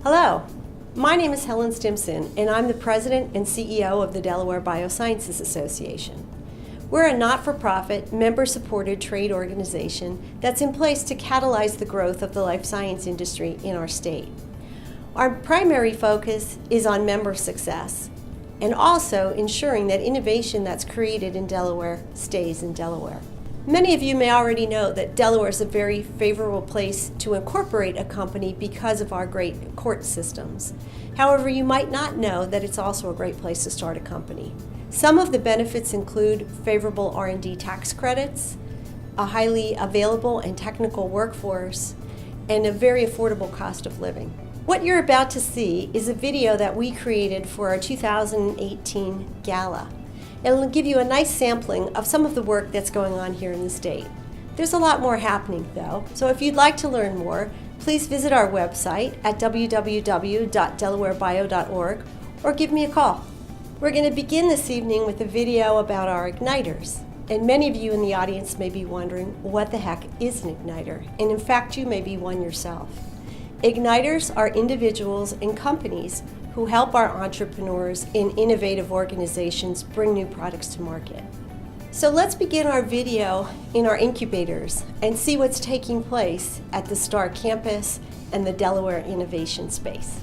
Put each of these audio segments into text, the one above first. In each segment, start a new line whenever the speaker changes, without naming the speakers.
Hello, my name is Helen Stimson, and I'm the President and CEO of the Delaware Biosciences Association. We're a not-for-profit, member-supported trade organization that's in place to catalyze the growth of the life science industry in our state. Our primary focus is on member success and also ensuring that innovation that's created in Delaware stays in Delaware. Many of you may already know that Delaware is a very favorable place to incorporate a company because of our great court systems. However, you might not know that it's also a great place to start a company. Some of the benefits include favorable R&D tax credits, a highly available and technical workforce, and a very affordable cost of living. What you're about to see is a video that we created for our 2018 gala. It'll give you a nice sampling of some of the work that's going on here in the state. There's a lot more happening though, so if you'd like to learn more, please visit our website at www.delawarebio.org or give me a call. We're going to begin this evening with a video about our igniters. And many of you in the audience may be wondering, what the heck is an igniter? And in fact, you may be one yourself. Igniters are individuals and companies who help our entrepreneurs in innovative organizations bring new products to market. So let's begin our video in our incubators and see what's taking place at the STAR campus and the Delaware Innovation Space.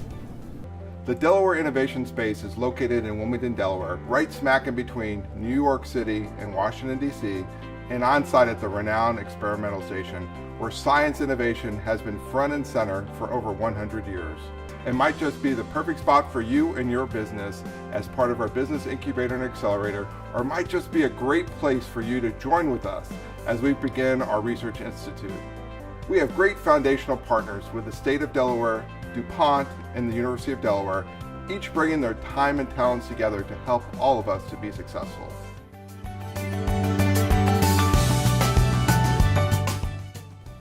The Delaware Innovation Space is located in Wilmington, Delaware, right smack in between New York City and Washington, D.C., and on-site at the renowned experimental station, where science innovation has been front and center for over 100 years. It might just be the perfect spot for you and your business as part of our business incubator and accelerator, or it might just be a great place for you to join with us as we begin our research institute. We have great foundational partners with the state of Delaware, DuPont, and the University of Delaware, each bringing their time and talents together to help all of us to be successful.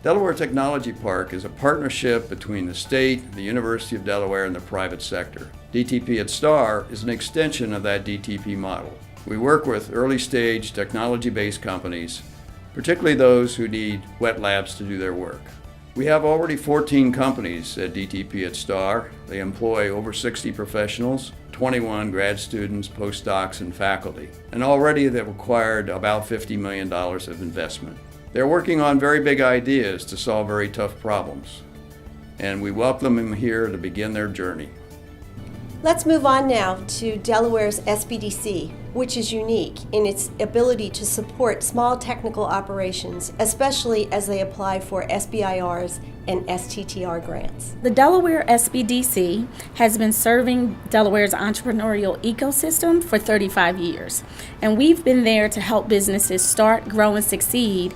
Delaware Technology Park is a partnership between the state, the University of Delaware, and the private sector. DTP at STAR is an extension of that DTP model. We work with early-stage technology-based companies, particularly those who need wet labs to do their work. We have already 14 companies at DTP at STAR. They employ over 60 professionals, 21 grad students, postdocs, and faculty. And already they've acquired about $50 million of investment. They're working on very big ideas to solve very tough problems, and we welcome them here to begin their journey.
Let's move on now to Delaware's SBDC, which is unique in its ability to support small technical operations, especially as they apply for SBIRs and STTR grants.
The Delaware SBDC has been serving Delaware's entrepreneurial ecosystem for 35 years. And we've been there to help businesses start, grow, and succeed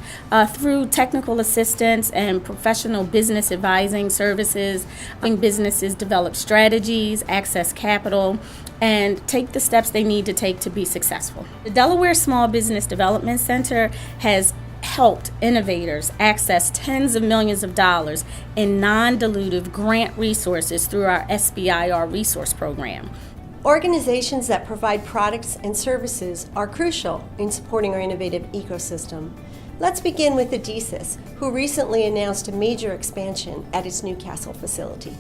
through technical assistance and professional business advising services, helping businesses develop strategies, access capital, and take the steps they need to take to be successful. The Delaware Small Business Development Center has helped innovators access tens of millions of dollars in non-dilutive grant resources through our SBIR resource program.
Organizations that provide products and services are crucial in supporting our innovative ecosystem. Let's begin with Adhesius, who recently announced a major expansion at its Newcastle facility.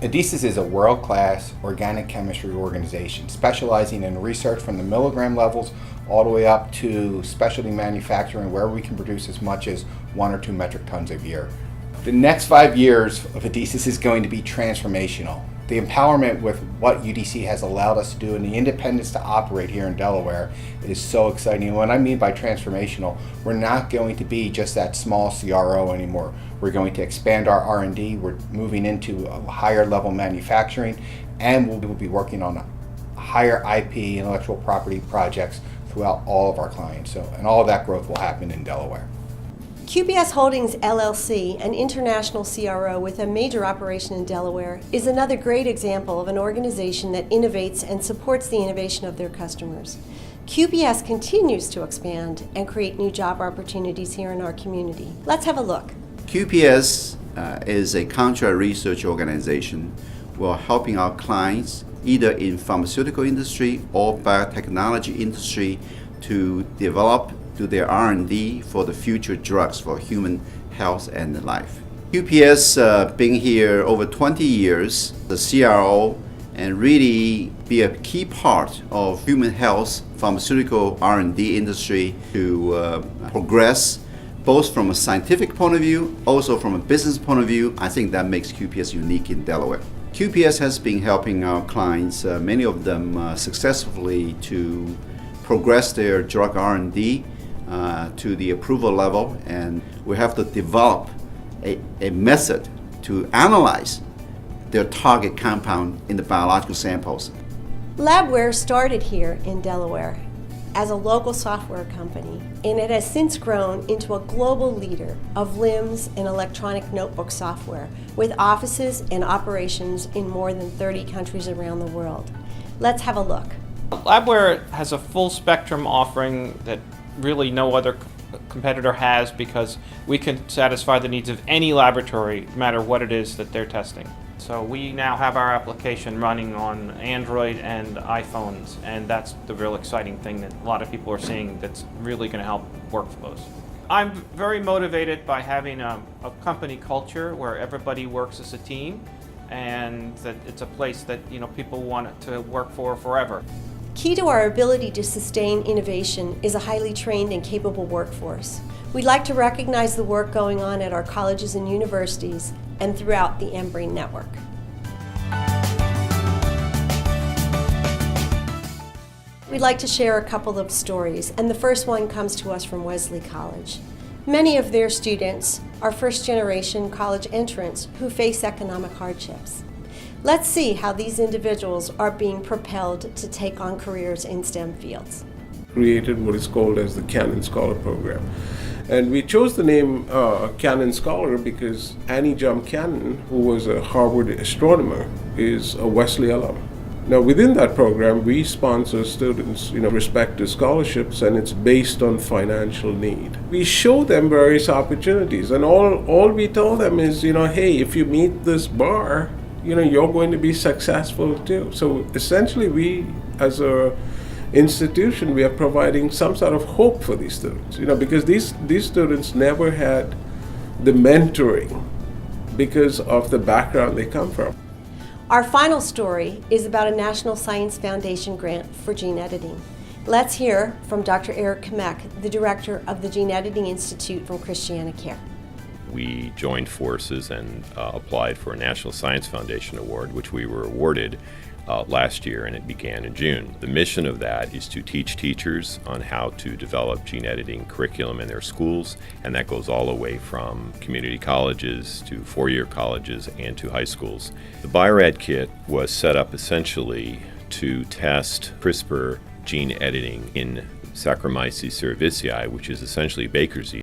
Adhesius is a world-class organic chemistry organization specializing in research from the milligram levels all the way up to specialty manufacturing, where we can produce as much as 1 or 2 metric tons a year. The next 5 years of Adhesius is going to be transformational. The empowerment with what UDC has allowed us to do and the independence to operate here in Delaware is so exciting. And what I mean by transformational, we're not going to be just that small CRO anymore. We're going to expand our R&D, we're moving into a higher level manufacturing, and we'll be working on higher IP, intellectual property projects throughout all of our clients. And all of that growth will happen in Delaware.
QBS Holdings LLC, an international CRO with a major operation in Delaware, is another great example of an organization that innovates and supports the innovation of their customers. QBS continues to expand and create new job opportunities here in our community. Let's have a look.
QBS is a contract research organization. We're helping our clients either in pharmaceutical industry or biotechnology industry to develop do their R&D for the future drugs for human health and life. QPS being here over 20 years, the CRO, and really be a key part of human health, pharmaceutical R&D industry to progress both from a scientific point of view, also from a business point of view. I think that makes QPS unique in Delaware. QPS has been helping our clients, many of them successfully, to progress their drug R&D to the approval level, and we have to develop a method to analyze their target compound in the biological samples.
Labware started here in Delaware as a local software company, and it has since grown into a global leader of LIMS and electronic notebook software with offices and operations in more than 30 countries around the world. Let's have a look.
Labware has a full spectrum offering that really no other competitor has, because we can satisfy the needs of any laboratory, no matter what it is that they're testing. So we now have our application running on Android and iPhones, and that's the real exciting thing that a lot of people are seeing that's really going to help workflows. I'm very motivated by having a company culture where everybody works as a team, and that it's a place that people want to work for forever.
Key to our ability to sustain innovation is a highly trained and capable workforce. We'd like to recognize the work going on at our colleges and universities and throughout the Embry network. We'd like to share a couple of stories, and the first one comes to us from Wesley College. Many of their students are first-generation college entrants who face economic hardships. Let's see how these individuals are being propelled to take on careers in STEM fields.
Created what is called as the Cannon Scholar Program. And we chose the name Cannon Scholar because Annie Jump Cannon, who was a Harvard astronomer, is a Wesley alum. Now within that program, we sponsor students, respective scholarships, and it's based on financial need. We show them various opportunities, and all we tell them is, hey, if you meet this bar, you're going to be successful too. So essentially, we as a institution, we are providing some sort of hope for these students, because these students never had the mentoring because of the background they come from.
Our final story is about a National Science Foundation grant for gene editing. Let's hear from Dr. Eric Kamek, the director of the Gene Editing Institute from Christiana Care.
We joined forces and applied for a National Science Foundation Award, which we were awarded last year, and it began in June. The mission of that is to teach teachers on how to develop gene editing curriculum in their schools, and that goes all the way from community colleges to four-year colleges and to high schools. The Bio-Rad kit was set up essentially to test CRISPR gene editing in Saccharomyces cerevisiae, which is essentially baker's yeast.